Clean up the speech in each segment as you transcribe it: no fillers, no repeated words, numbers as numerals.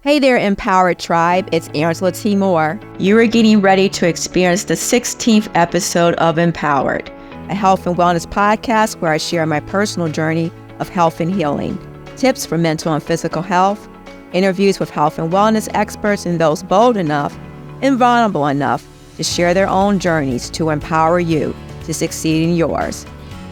Hey there, Empowered Tribe. It's Angela T. Moore. You are getting ready to experience the 16th episode of Empowered, a health and wellness podcast where I share my personal journey of health and healing, tips for mental and physical health, interviews with health and wellness experts and those bold enough and vulnerable enough to share their own journeys to empower you to succeed in yours.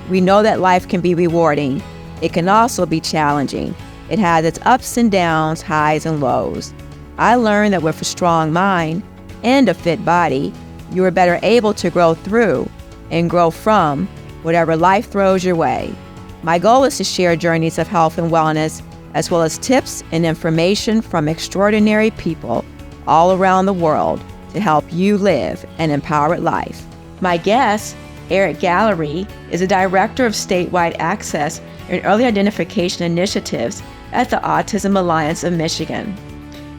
We know that life can be rewarding. It can also be challenging. It has its ups and downs, highs and lows. I learned that with a strong mind and a fit body, you are better able to grow through and grow from whatever life throws your way. My goal is to share journeys of health and wellness, as well as tips and information from extraordinary people all around the world to help you live an empowered life. My guest, Erik is a director of statewide access and early identification initiatives at the Autism Alliance of Michigan.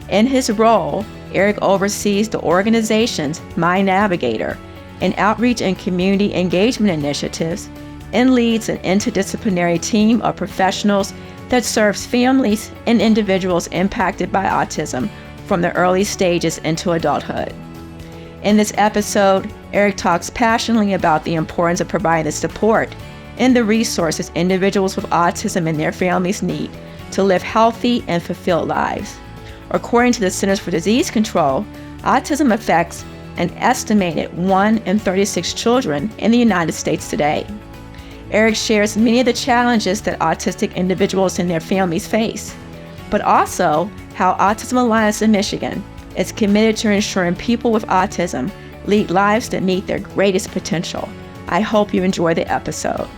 In his role, Erik oversees the organization's MiNavigator and outreach and community engagement initiatives and leads an interdisciplinary team of professionals that serves families and individuals impacted by autism from the early stages into adulthood. In this episode, Erik talks passionately about the importance of providing the support and the resources individuals with autism and their families need to live healthy and fulfilled lives. According to the Centers for Disease Control, autism affects an estimated 1 in 36 children in the United States today. Erik shares many of the challenges that autistic individuals and their families face, but also how Autism Alliance of Michigan is committed to ensuring people with autism lead lives that meet their greatest potential. I hope you enjoy the episode.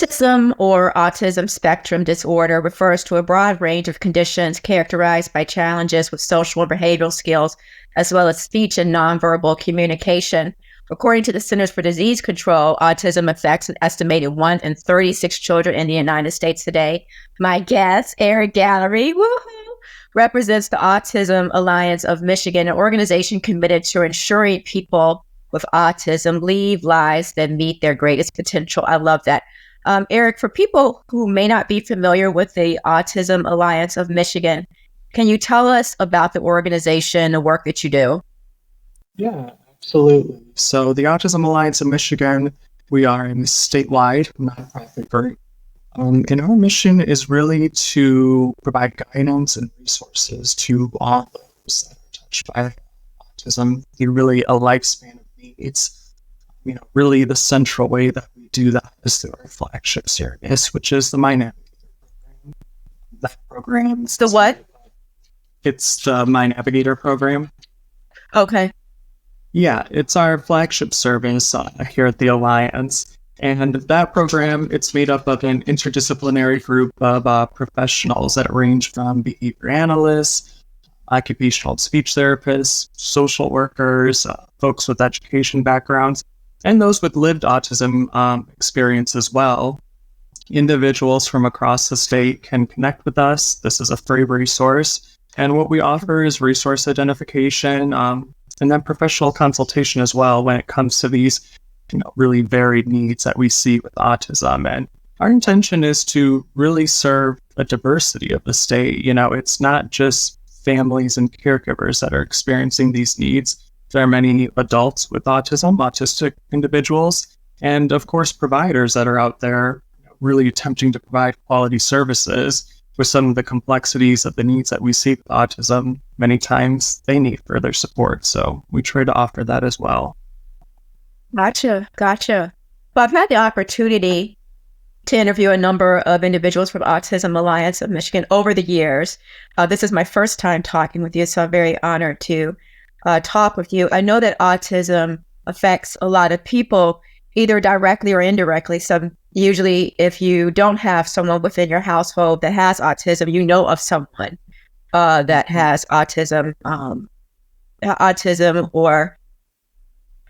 Autism or autism spectrum disorder refers to a broad range of conditions characterized by challenges with social and behavioral skills, as well as speech and nonverbal communication. According to the Centers for Disease Control, autism affects an estimated 1 in 36 children in the United States today. My guest, Erik represents the Autism Alliance of Michigan, an organization committed to ensuring people with autism lead lives that meet their greatest potential. I love that. Erik, for people who may not be familiar with the Autism Alliance of Michigan, can you tell us about the organization, the work that you do? Yeah, absolutely. So the Autism Alliance of Michigan, we are a statewide nonprofit group. And our mission is really to provide guidance and resources to all those that are touched by autism, really a lifespan of needs. Really the central way that we do that is through our flagship service, which is the MiNavigator Program. That program. It's the what? It's the MiNavigator Program. Okay. Yeah, it's our flagship service here at the Alliance. And that program, it's made up of an interdisciplinary group of professionals that range from behavior analysts, occupational speech therapists, social workers, folks with education backgrounds, and those with lived autism experience as well. Individuals from across the state can connect with us. This is a free resource. And what we offer is resource identification and then professional consultation as well when it comes to these really varied needs that we see with autism. And our intention is to really serve a diversity of the state. It's not just families and caregivers that are experiencing these needs. There are many adults with autism, autistic individuals, and of course providers that are out there really attempting to provide quality services with some of the complexities of the needs that we see with autism. Many times they need further support, so we try to offer that as well. Gotcha. Well, I've had the opportunity to interview a number of individuals from Autism Alliance of Michigan over the years. This is my first time talking with you, so I'm very honored to talk with you. I know that autism affects a lot of people, either directly or indirectly. So usually if you don't have someone within your household that has autism, you know of someone that has autism or,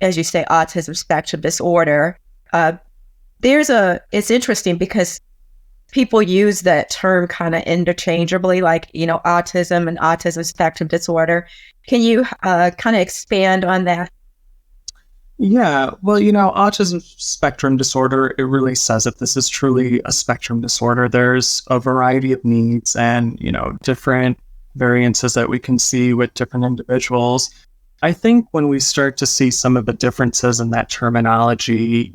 as you say, autism spectrum disorder. It's interesting because people use that term kind of interchangeably, like, autism and autism spectrum disorder. Can you kind of expand on that? Yeah, well, autism spectrum disorder, it really says that this is truly a spectrum disorder. There's a variety of needs and, different variances that we can see with different individuals. I think when we start to see some of the differences in that terminology,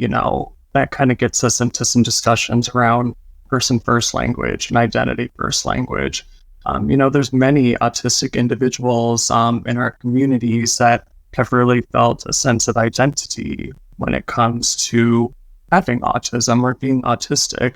that kind of gets us into some discussions around person first language and identity first language. There's many autistic individuals in our communities that have really felt a sense of identity when it comes to having autism or being autistic.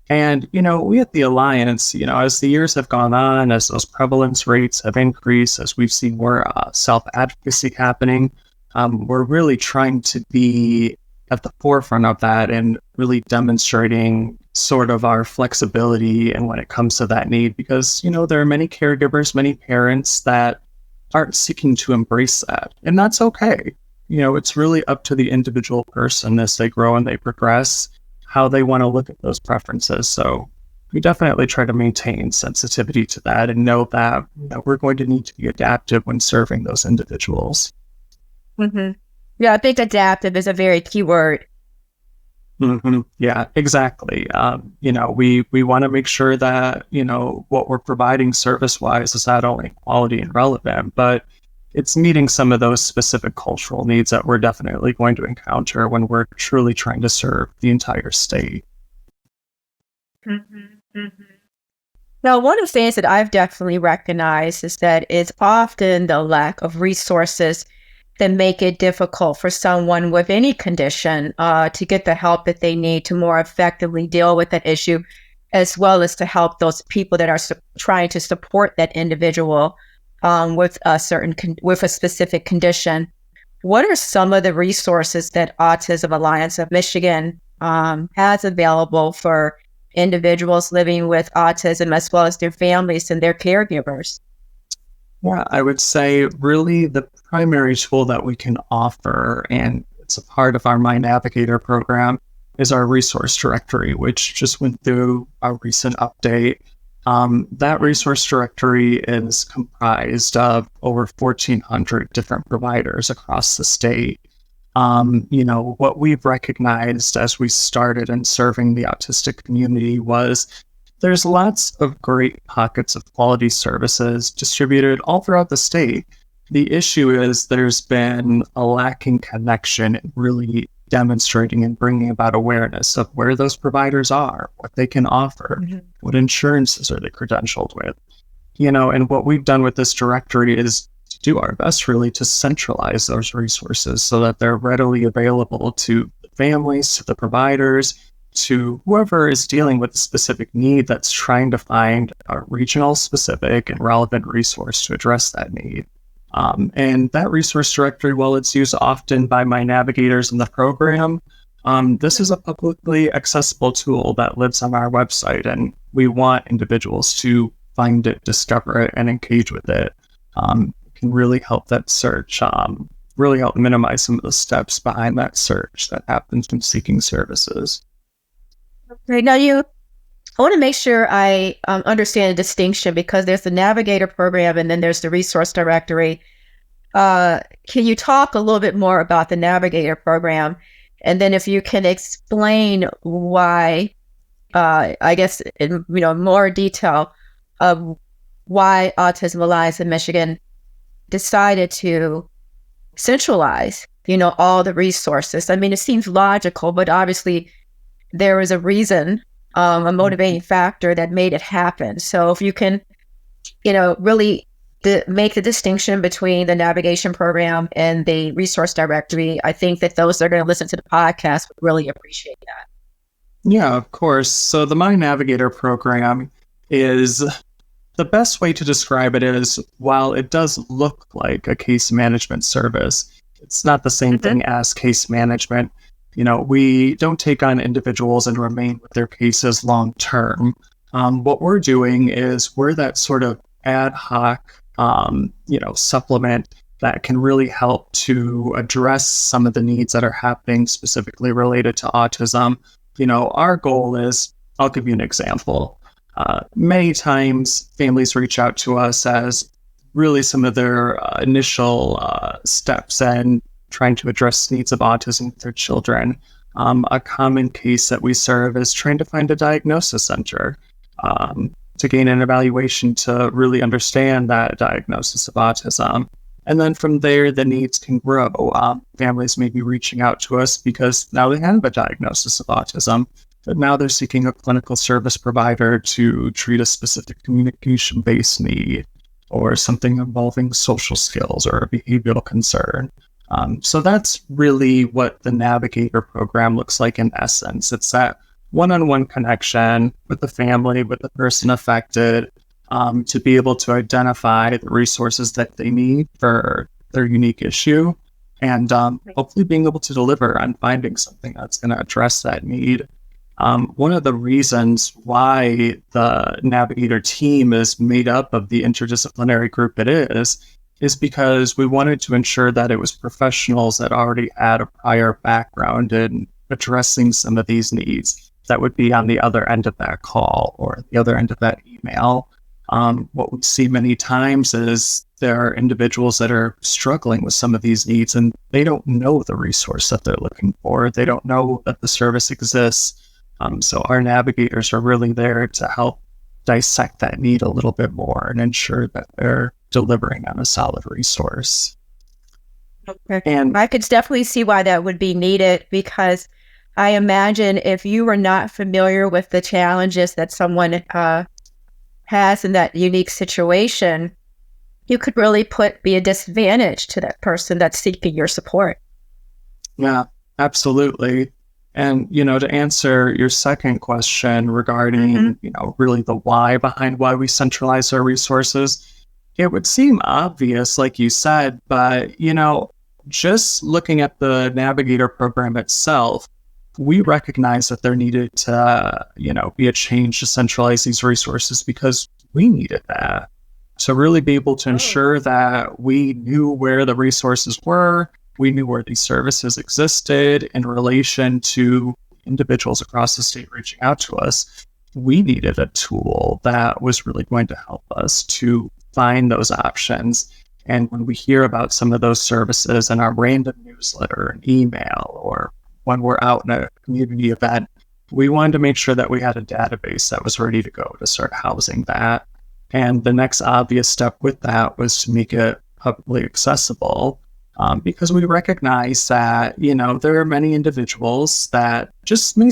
And, we at the Alliance, as the years have gone on, as those prevalence rates have increased, as we've seen more self-advocacy happening, we're really trying to be at the forefront of that and really demonstrating sort of our flexibility and when it comes to that need, because, there are many caregivers, many parents that aren't seeking to embrace that. And that's okay. It's really up to the individual person as they grow and they progress, how they want to look at those preferences. So we definitely try to maintain sensitivity to that and know that we're going to need to be adaptive when serving those individuals. Mm-hmm. Yeah, I think adaptive is a very key word. Mm-hmm. Yeah, exactly. We want to make sure that, what we're providing service-wise is not only quality and relevant, but it's meeting some of those specific cultural needs that we're definitely going to encounter when we're truly trying to serve the entire state. Mm-hmm. Mm-hmm. Now, one of the things that I've definitely recognized is that it's often the lack of resources that make it difficult for someone with any condition to get the help that they need to more effectively deal with that issue, as well as to help those people that are trying to support that individual with a specific condition. What are some of the resources that Autism Alliance of Michigan has available for individuals living with autism, as well as their families and their caregivers? Yeah, I would say really the primary tool that we can offer, and it's a part of our MiNavigator program, is our resource directory, which just went through a recent update. That resource directory is comprised of over 1,400 different providers across the state. What we've recognized as we started in serving the autistic community was there's lots of great pockets of quality services distributed all throughout the state. The issue is there's been a lacking connection in really demonstrating and bringing about awareness of where those providers are, what they can offer, what insurances are they credentialed with. And what we've done with this directory is to do our best really to centralize those resources so that they're readily available to the families, to the providers, to whoever is dealing with a specific need that's trying to find a regional specific and relevant resource to address that need. And that resource directory, while it's used often by MiNavigators in the program, this is a publicly accessible tool that lives on our website, and we want individuals to find it, discover it, and engage with it. It can really help that search, really help minimize some of the steps behind that search that happens when seeking services. Right. Now, I want to make sure I understand the distinction, because there's the Navigator program and then there's the resource directory. Can you talk a little bit more about the Navigator program? And then if you can explain why, I guess, in more detail of why Autism Alliance in Michigan decided to centralize, all the resources. I mean, it seems logical, but obviously there is a reason, a motivating factor that made it happen. So if you can, really make the distinction between the navigation program and the resource directory, I think that those that are going to listen to the podcast would really appreciate that. Yeah, of course. So the MiNavigator program is, the best way to describe it is, while it does look like a case management service, it's not the same thing as case management. We don't take on individuals and remain with their cases long term. What we're doing is we're that sort of ad hoc, supplement that can really help to address some of the needs that are happening specifically related to autism. Our goal is, I'll give you an example. Many times families reach out to us as really some of their initial steps and trying to address needs of autism with their children. A common case that we serve is trying to find a diagnosis center. to gain an evaluation to really understand that diagnosis of autism. And then from there, the needs can grow. Families may be reaching out to us because now they have a diagnosis of autism, but now they're seeking a clinical service provider to treat a specific communication-based need or something involving social skills or a behavioral concern. So that's really what the Navigator program looks like in essence. It's that one-on-one connection with the family, with the person affected, to be able to identify the resources that they need for their unique issue, and hopefully being able to deliver on finding something that's going to address that need. One of the reasons why the Navigator team is made up of the interdisciplinary group it is because we wanted to ensure that it was professionals that already had a prior background in addressing some of these needs that would be on the other end of that call or the other end of that email. What we see many times is there are individuals that are struggling with some of these needs and they don't know the resource that they're looking for. They don't know that the service exists. So our navigators are really there to help dissect that need a little bit more and ensure that they're delivering on a solid resource. Okay. And I could definitely see why that would be needed, because I imagine if you were not familiar with the challenges that someone has in that unique situation, you could really be a disadvantage to that person that's seeking your support. Yeah, absolutely. And, to answer your second question regarding, really the why behind why we centralize our resources, it would seem obvious, like you said, but, just looking at the Navigator program itself, we recognize that there needed to, be a change to centralize these resources because we needed that. To really be able to ensure that we knew where the resources were, we knew where these services existed in relation to individuals across the state reaching out to us. We needed a tool that was really going to help us to find those options. And when we hear about some of those services in our random newsletter and email, or when we're out in a community event, we wanted to make sure that we had a database that was ready to go to start housing that. And the next obvious step with that was to make it publicly accessible, because we recognize that, there are many individuals that just may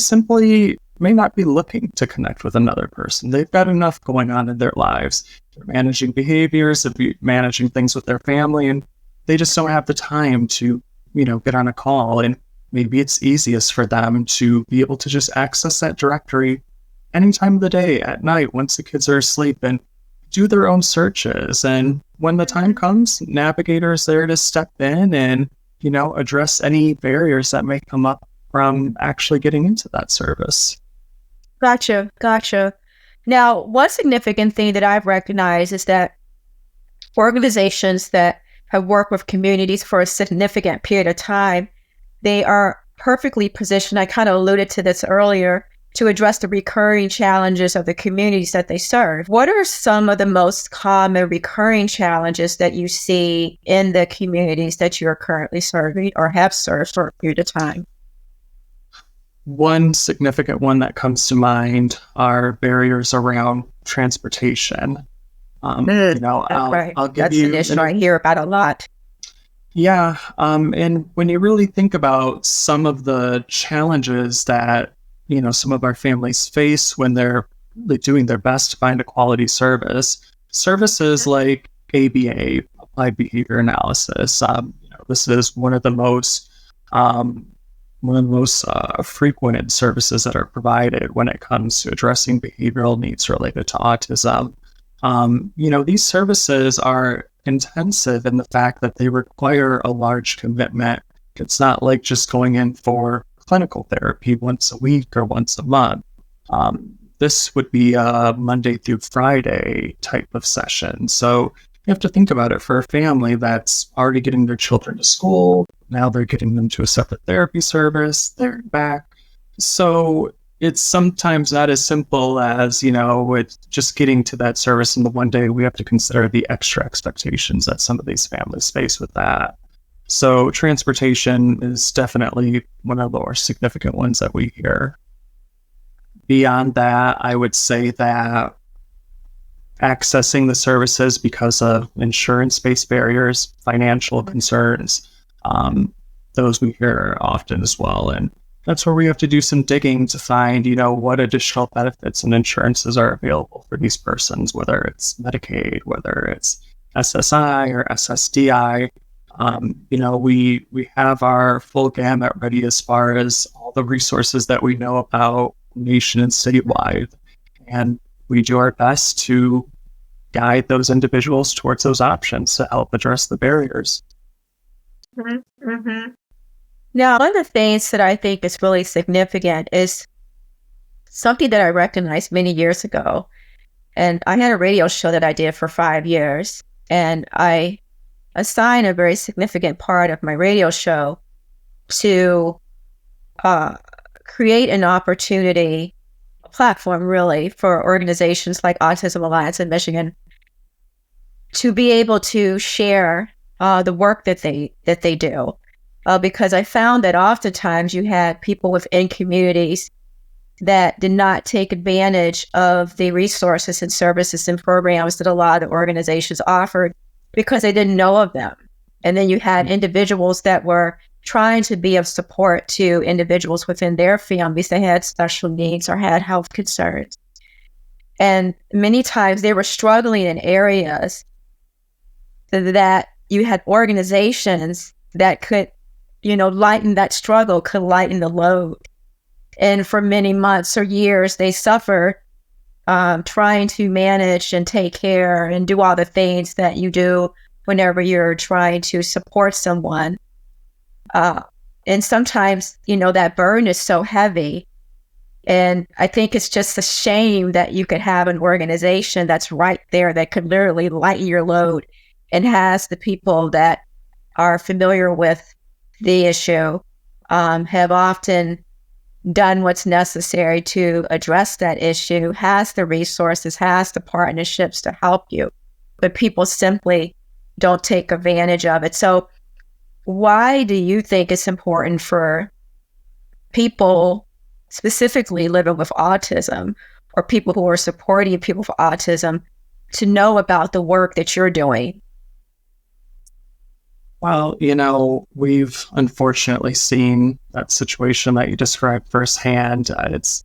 not be looking to connect with another person. They've got enough going on in their lives. They're managing behaviors, they're managing things with their family, and they just don't have the time to, get on a call. And maybe it's easiest for them to be able to just access that directory any time of the day, at night, once the kids are asleep, and do their own searches. And when the time comes, Navigator is there to step in and, address any barriers that may come up from actually getting into that service. Gotcha. Now, one significant thing that I've recognized is that organizations that have worked with communities for a significant period of time, they are perfectly positioned, I kind of alluded to this earlier, to address the recurring challenges of the communities that they serve. What are some of the most common recurring challenges that you see in the communities that you are currently serving or have served for a period of time? One significant one that comes to mind are barriers around transportation. I'll give That's an issue I hear about a lot. Yeah, and when you really think about some of the challenges that some of our families face when they're really doing their best to find a quality services like ABA, Applied Behavior Analysis. This is one of the most frequent services that are provided when it comes to addressing behavioral needs related to autism. These services are intensive in the fact that they require a large commitment. It's not like just going in for clinical therapy once a week or once a month. This would be a Monday through Friday type of session. So you have to think about it for a family that's already getting their children to school. Now they're getting them to a separate therapy service. They're back. So it's sometimes not as simple as, with just getting to that service in the one day. We have to consider the extra expectations that some of these families face with that. So transportation is definitely one of the more significant ones that we hear. Beyond that, I would say that accessing the services because of insurance-based barriers, financial concerns. Those we hear often as well. And that's where we have to do some digging to find, what additional benefits and insurances are available for these persons, whether it's Medicaid, whether it's SSI or SSDI. We have our full gamut ready as far as all the resources that we know about nation and citywide. And we do our best to guide those individuals towards those options to help address the barriers. Mm-hmm. Mm-hmm. Now, one of the things that I think is really significant is something that I recognized many years ago. And I had a radio show that I did for 5 years, and I assigned a very significant part of my radio show to create an opportunity, a platform really, for organizations like Autism Alliance of Michigan to be able to share the work that they do. Because I found that oftentimes you had people within communities that did not take advantage of the resources and services and programs that a lot of the organizations offered because they didn't know of them. And then you had individuals that were trying to be of support to individuals within their families that had special needs or had health concerns. And many times they were struggling in areas that you had organizations that could, lighten that struggle, could lighten the load. And for many months or years, they suffered trying to manage and take care and do all the things that you do whenever you're trying to support someone. And sometimes, that burden is so heavy. And I think it's just a shame that you could have an organization that's right there that could literally lighten your load and has the people that are familiar with the issue, have often done what's necessary to address that issue, has the resources, has the partnerships to help you, but people simply don't take advantage of it. So why do you think it's important for people specifically living with autism or people who are supporting people with autism to know about the work that you're doing? Well, we've unfortunately seen that situation that you described firsthand. It's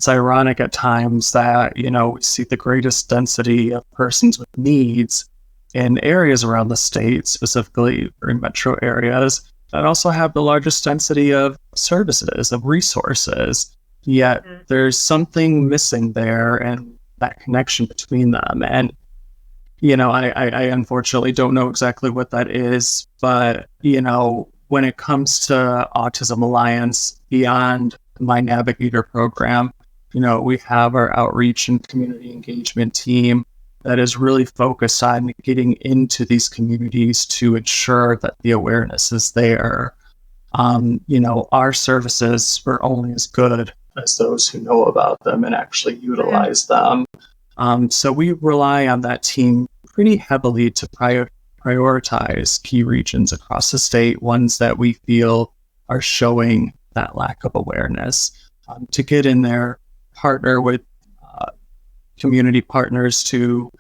ironic at times that, we see the greatest density of persons with needs in areas around the state, specifically in metro areas, that also have the largest density of services, of resources. Yet there's something missing there and that connection between them. And I unfortunately don't know exactly what that is, but, when it comes to Autism Alliance, beyond the MiNavigator program, we have our outreach and community engagement team that is really focused on getting into these communities to ensure that the awareness is there. Our services are only as good as those who know about them and actually utilize them. So we rely on that team pretty heavily to prioritize key regions across the state, ones that we feel are showing that lack of awareness, to get in there, partner with community partners to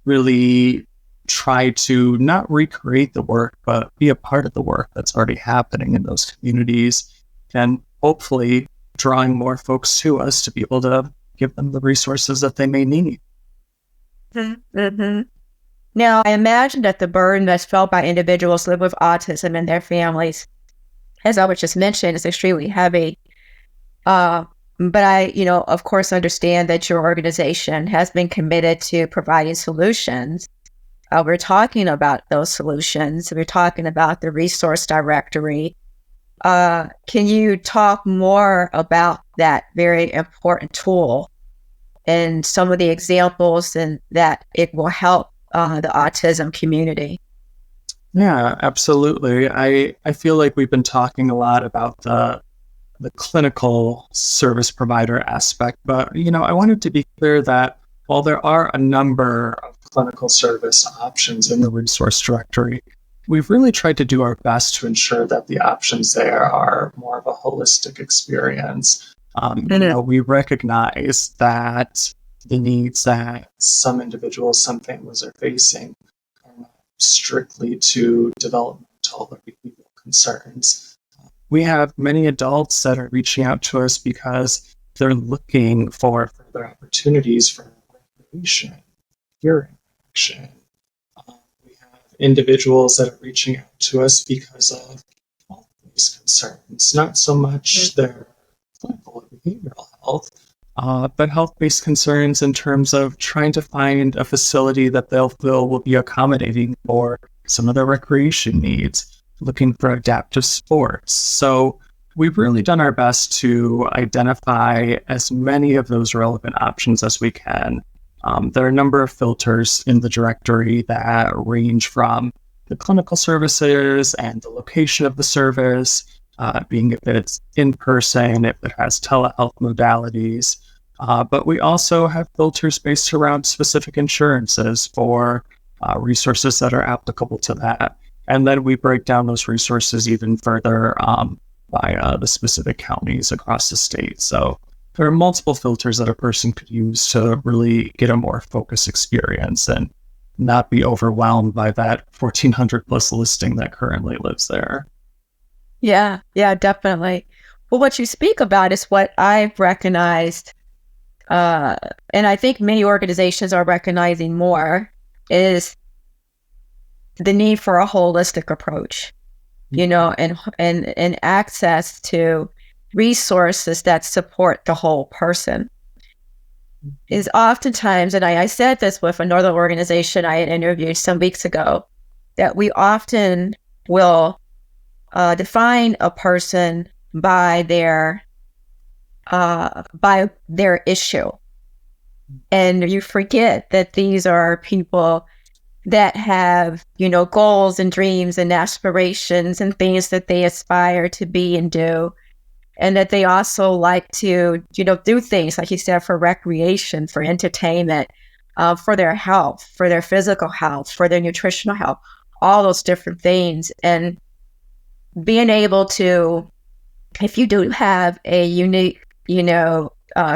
really try to not recreate the work, but be a part of the work that's already happening in those communities, and hopefully drawing more folks to us to be able to give them the resources that they may need. Mm-hmm. Now, I imagine that the burden that's felt by individuals living with autism and their families, as I was just mentioned, is extremely heavy. But I, of course, understand that your organization has been committed to providing solutions. We're talking about those solutions. We're talking about the resource directory. Can you talk more about that very important tool and some of the examples and that it will help the autism community? Yeah, absolutely. I feel like we've been talking a lot about the clinical service provider aspect, but I wanted to be clear that while there are a number of clinical service options in the resource directory, we've really tried to do our best to ensure that the options there are more of a holistic experience. We recognize that the needs that some individuals, some families are facing are not strictly to developmental or behavioral concerns. We have many adults that are reaching out to us because they're looking for further opportunities for recreation, peer interaction. We have individuals that are reaching out to us because of health-based concerns, not so much their clinical or behavioral health, but health-based concerns in terms of trying to find a facility that they'll feel will be accommodating for some of their recreation needs, looking for adaptive sports. So we've really done our best to identify as many of those relevant options as we can. There are a number of filters in the directory that range from the clinical services and the location of the service, being if it's in person, if it has telehealth modalities. But we also have filters based around specific insurances for resources that are applicable to that. And then we break down those resources even further by the specific counties across the state. So there are multiple filters that a person could use to really get a more focused experience and not be overwhelmed by that 1,400 plus listing that currently lives there. Yeah, definitely. Well, what you speak about is what I've recognized, and I think many organizations are recognizing more, is the need for a holistic approach, and access to resources that support the whole person. Is oftentimes, and I said this with another organization I had interviewed some weeks ago, that we often will define a person by their issue, and you forget that these are people that have goals and dreams and aspirations and things that they aspire to be and do, and that they also like to do things, like you said, for recreation, for entertainment, for their health, for their physical health, for their nutritional health, all those different things. And being able to, if you do have a unique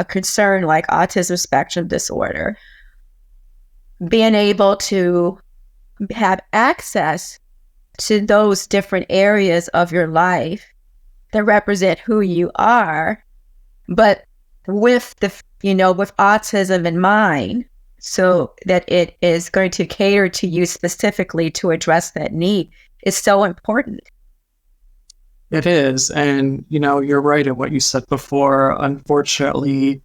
concern like autism spectrum disorder, being able to have access to those different areas of your life that represent who you are, but with with autism in mind, so that it is going to cater to you specifically to address that need, is so important. It is. And, you're right in what you said before. Unfortunately,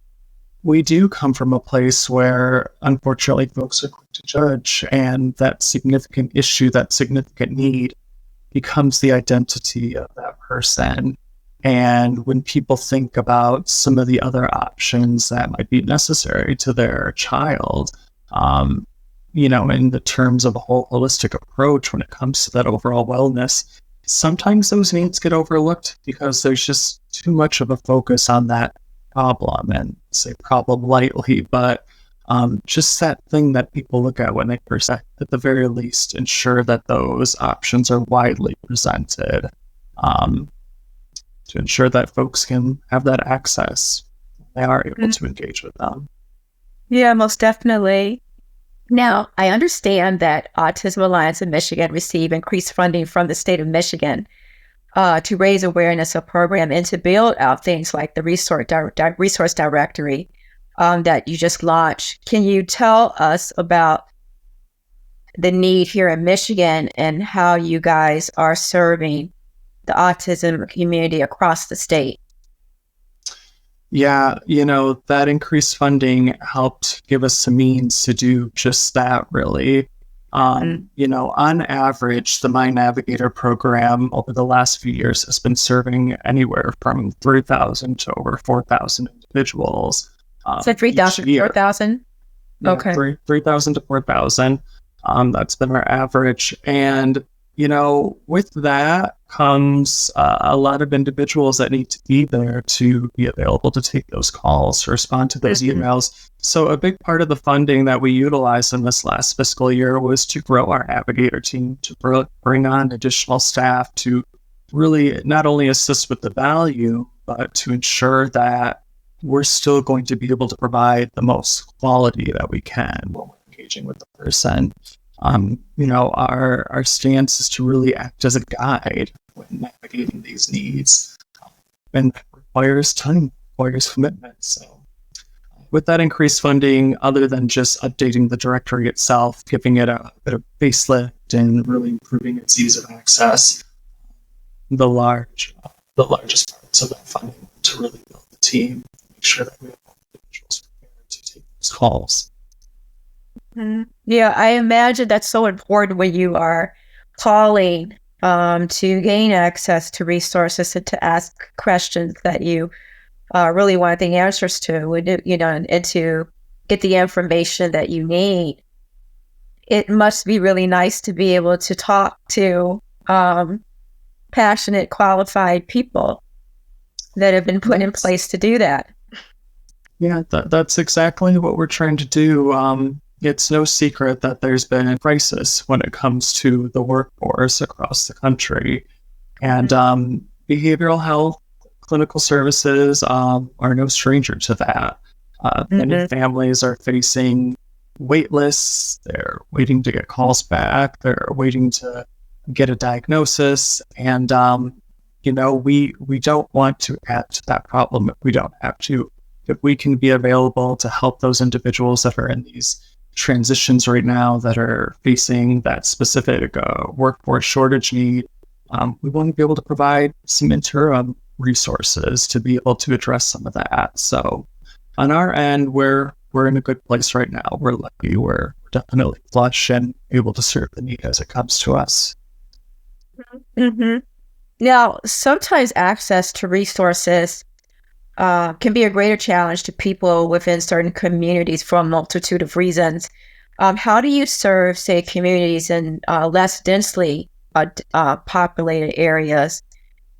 we do come from a place where, unfortunately, folks are quick to judge, and that significant issue, that significant need becomes the identity of that person. And when people think about some of the other options that might be necessary to their child, in the terms of a whole holistic approach when it comes to that overall wellness, sometimes those needs get overlooked because there's just too much of a focus on that problem, and say problem lightly, but just that thing that people look at when they first, at the very least, ensure that those options are widely presented, to ensure that folks can have that access. They are able to engage with them. Yeah, most definitely. Now, I understand that Autism Alliance of Michigan received increased funding from the state of Michigan to raise awareness of program and to build out things like the resource directory that you just launched. Can you tell us about the need here in Michigan and how you guys are serving the autism community across the state? Yeah, that increased funding helped give us some means to do just that, really. On average, the MiNavigator program over the last few years has been serving anywhere from 3,000 to over 4,000 individuals. So 3,000 to 4,000? Okay. 3,000 to 4,000. That's been our average. And, with that comes a lot of individuals that need to be there to be available to take those calls, respond to those emails. So a big part of the funding that we utilized in this last fiscal year was to grow our Navigator team, to bring on additional staff to really not only assist with the value, but to ensure that we're still going to be able to provide the most quality that we can when we're engaging with the person. Our stance is to really act as a guide when navigating these needs, and that requires time, requires commitment. So, with that increased funding, other than just updating the directory itself, giving it a bit of facelift and really improving its ease of access, the largest parts of that funding to really build the team, make sure that we have individuals prepared to take those calls. Yeah, I imagine that's so important when you are calling to gain access to resources and to ask questions that you really want the answers to, and to get the information that you need. It must be really nice to be able to talk to passionate, qualified people that have been put in place to do that. Yeah, that's exactly what we're trying to do. It's no secret that there's been a crisis when it comes to the workforce across the country. And behavioral health, clinical services are no stranger to that. Many families are facing wait lists. They're waiting to get calls back. They're waiting to get a diagnosis. And, we don't want to add to that problem if we don't have to. If we can be available to help those individuals that are in these transitions right now that are facing that specific workforce shortage need, we want to be able to provide some interim resources to be able to address some of that. So on our end, we're in a good place right now. We're lucky. We're definitely flush and able to serve the need as it comes to us. Mm-hmm. Now, sometimes access to resources can be a greater challenge to people within certain communities for a multitude of reasons. How do you serve, say, communities in less densely populated areas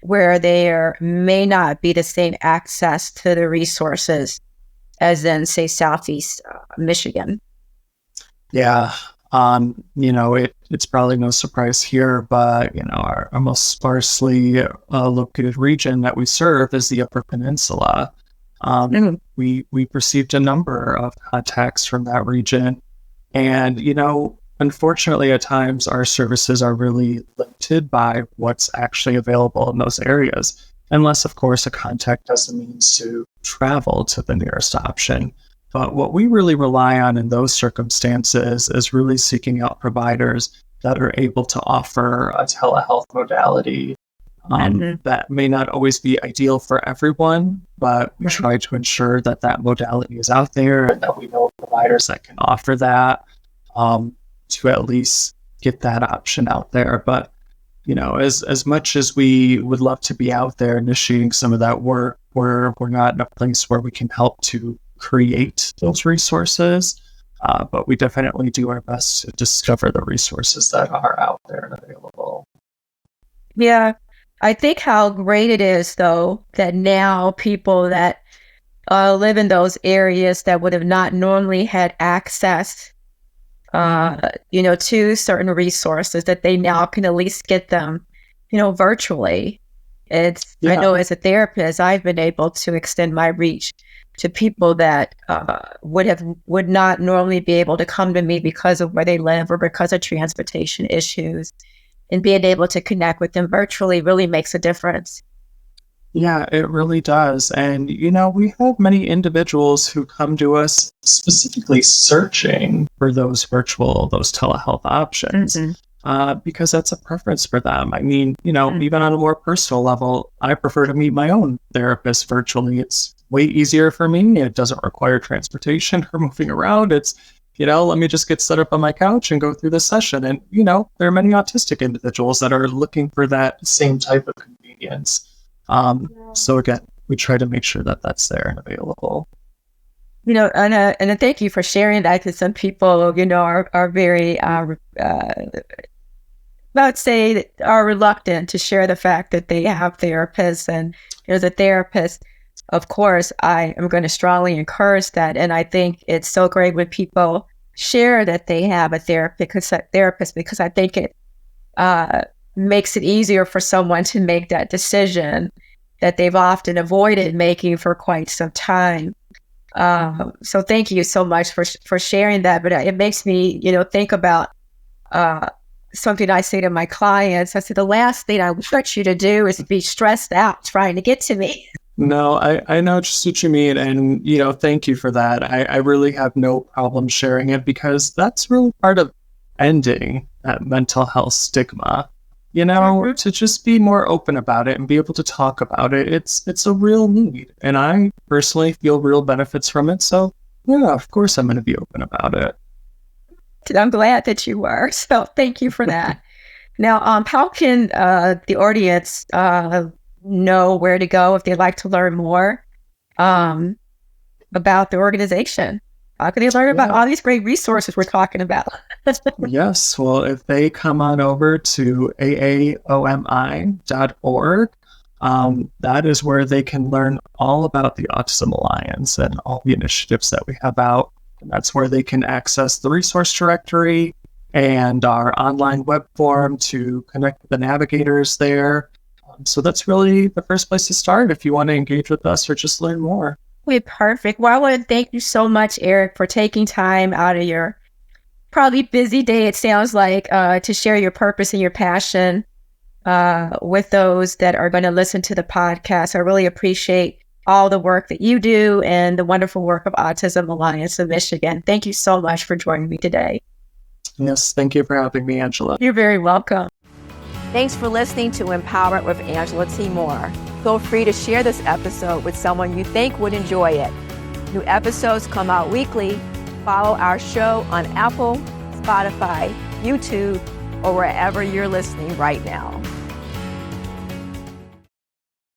where there may not be the same access to the resources as in, say, Southeast Michigan? Yeah. It's probably no surprise here, but, our most sparsely located region that we serve is the Upper Peninsula. We received a number of contacts from that region. And, unfortunately, at times our services are really limited by what's actually available in those areas, unless, of course, a contact has the means to travel to the nearest option. But what we really rely on in those circumstances is really seeking out providers that are able to offer a telehealth modality that may not always be ideal for everyone, but we try to ensure that that modality is out there and that we know providers that can offer that to at least get that option out there. But, as much as we would love to be out there initiating some of that work, we're not in a place where we can help to create those resources, but we definitely do our best to discover the resources that are out there and available. Yeah, I think how great it is, though, that now people that live in those areas that would have not normally had access, to certain resources, that they now can at least get them, virtually. I know as a therapist, I've been able to extend my reach to people that would not normally be able to come to me because of where they live or because of transportation issues, and being able to connect with them virtually really makes a difference. Yeah, it really does. And, we have many individuals who come to us specifically searching for those telehealth options. Because that's a preference for them. I mean, even on a more personal level, I prefer to meet my own therapist virtually. It's way easier for me. It doesn't require transportation or moving around. It's, let me just get set up on my couch and go through the session. And, there are many autistic individuals that are looking for that same type of convenience. So again, we try to make sure that that's there and available. And thank you for sharing that, because some people, are very, let's say, are reluctant to share the fact that they have therapists. And as a therapist, of course, I am going to strongly encourage that. And I think it's so great when people share that they have a therapist, because I think it makes it easier for someone to make that decision that they've often avoided making for quite some time. So thank you so much for sharing that. But it makes me, think about something I say to my clients. I say, the last thing I want you to do is be stressed out trying to get to me. No, I know just what you mean. And, thank you for that. I really have no problem sharing it because that's really part of ending that mental health stigma, to just be more open about it and be able to talk about it. It's a real need. And I personally feel real benefits from it. So, yeah, of course I'm going to be open about it. I'm glad that you were. So thank you for that. Now, how can the audience know where to go if they'd like to learn more about the organization? How can they learn about all these great resources we're talking about? Yes. Well, if they come on over to aaomi.org, that is where they can learn all about the Autism Alliance and all the initiatives that we have out. And that's where they can access the resource directory and our online web form to connect with the navigators there. So that's really the first place to start if you want to engage with us or just learn more. Perfect. Well, I want to thank you so much, Erik, for taking time out of your probably busy day, it sounds like, to share your purpose and your passion with those that are going to listen to the podcast. I really appreciate all the work that you do and the wonderful work of Autism Alliance of Michigan. Thank you so much for joining me today. Yes, thank you for having me, Angela. You're very welcome. Thanks for listening to Empowered with Angela T. Moore. Feel free to share this episode with someone you think would enjoy it. New episodes come out weekly. Follow our show on Apple, Spotify, YouTube, or wherever you're listening right now.